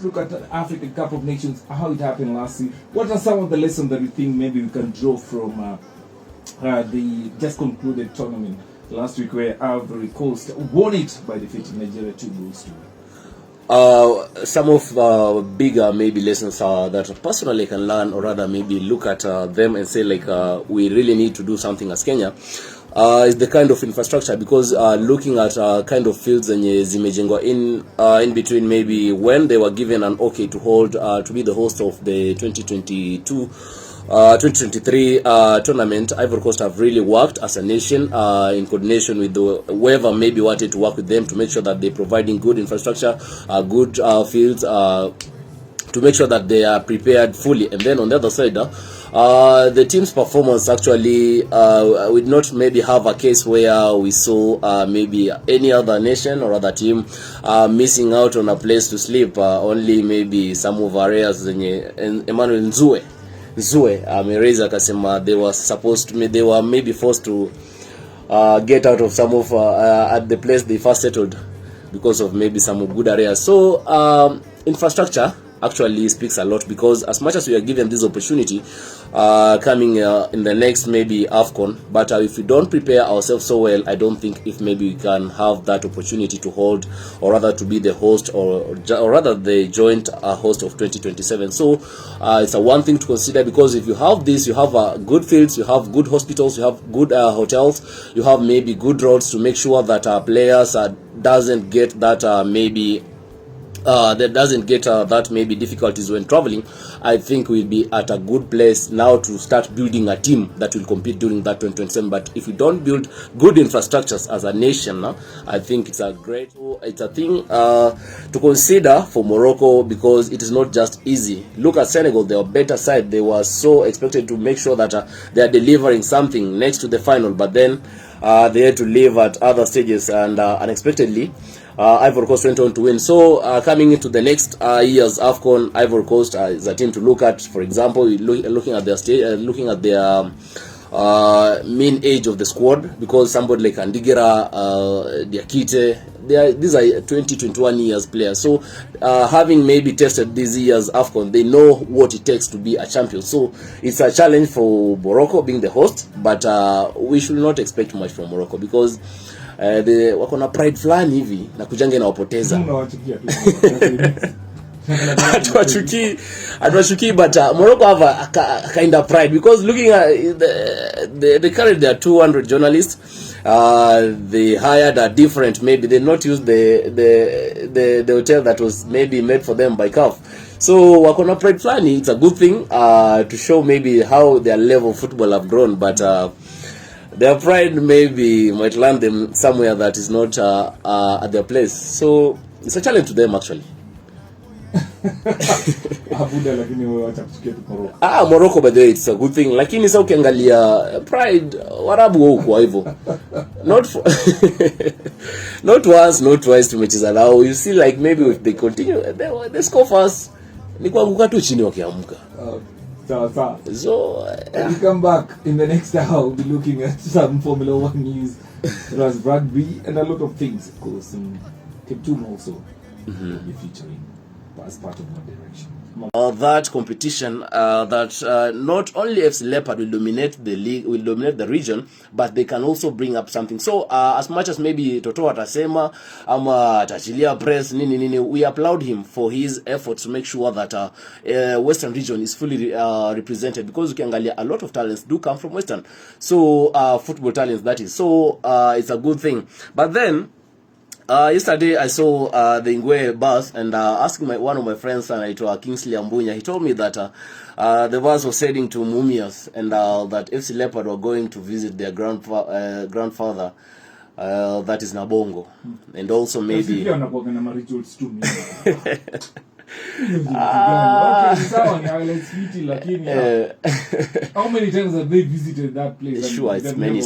Look at the African Cup of Nations, how it happened last year. What are some of the lessons that you think maybe we can draw from the just concluded tournament last week, where Ivory Coast won it by defeating Nigeria 2-2? Some of bigger maybe lessons that personally can learn, or rather maybe look at them and say like we really need to do something as Kenya. Is the kind of infrastructure, because looking at kind of fields zenye zimejengwa in between, maybe when they were given an okay to hold to be the host of the 2023 tournament, Ivory Coast have really worked as a nation in coordination with whoever maybe wanted to work with them to make sure that they're providing good infrastructure, good fields, to make sure that they are prepared fully. And then on the other side, the team's performance actually would not maybe have a case where we saw maybe any other nation or other team missing out on a place to sleep. Only maybe some of our areas, Emmanuel Nzue amereza akasema they were maybe forced to get out of some of at the place they first settled because of maybe some good areas. So infrastructure actually speaks a lot, because as much as we are given this opportunity coming in the next maybe AFCON, but if we don't prepare ourselves so well, I don't think if maybe we can have that opportunity to hold, or rather to be the host, or rather the joint host of 2027. So it's a one thing to consider, because if you have this, you have good fields, you have good hospitals, you have good hotels, you have maybe good roads to make sure that players doesn't get that maybe that maybe difficulties when traveling. I think we'll be at a good place now to start building a team that will compete during that 2027. But if we don't build good infrastructures as a nation, I think it's a thing to consider for Morocco, because it is not just easy. Look at Senegal, they were better side. They were so expected to make sure that they are delivering something next to the final, but then they had to leave at other stages, and unexpectedly Ivory Coast went on to win. So coming into the next year's AFCON, Ivory Coast is a team to look at. For example, looking at their mean age of the squad, because somebody like Andigira, Diakite, these are 20-21 years players. So having maybe tested these years AFCON, they know what it takes to be a champion. So it's a challenge for Morocco being the host, but we should not expect much from Morocco, because wako na pride fulani hivi na kujanga inawapoteza. Hatuwachuki, but Morocco have a kind of pride, because looking at they carried their 200 journalists. They hired a different, maybe they not use the hotel that was maybe made for them by CAF. So wako na pride fulani. It's a good thing to show maybe how their level of football have grown, but their pride maybe might land them somewhere that is not at their place. So it's a challenge to them actually. Morocco, by the way, it's a good thing. Lakini sasa ukiangalia pride, Warabu wao kwa hivyo. Not once, not twice tumecheza nao. You see, like maybe if they continue, they score fast. Ni kuanguka tu chini wakiamka. So when we come back in the next hour, we'll be looking at some Formula 1 news. There was rugby and a lot of things, of course. And Kiptum also will be featuring as part of One Direction. That competition that not only FC Leopard will dominate the league, will dominate the region, but they can also bring up something. So as much as maybe Toto atasema ama atachilia press nini, we applaud him for his efforts to make sure that Western region is fully represented, because ukiangalia a lot of talents do come from Western. So football talents, that is. So it's a good thing. But then yesterday I saw the Ingwe bus, and asking one of my friends, anaitwa Kingsley Ambunya, he told me that the bus was heading to Mumias, and that FC Leopard were going to visit their grandfather, that is Nabongo, and also maybe how many times have they visited that place? Sure, it's many.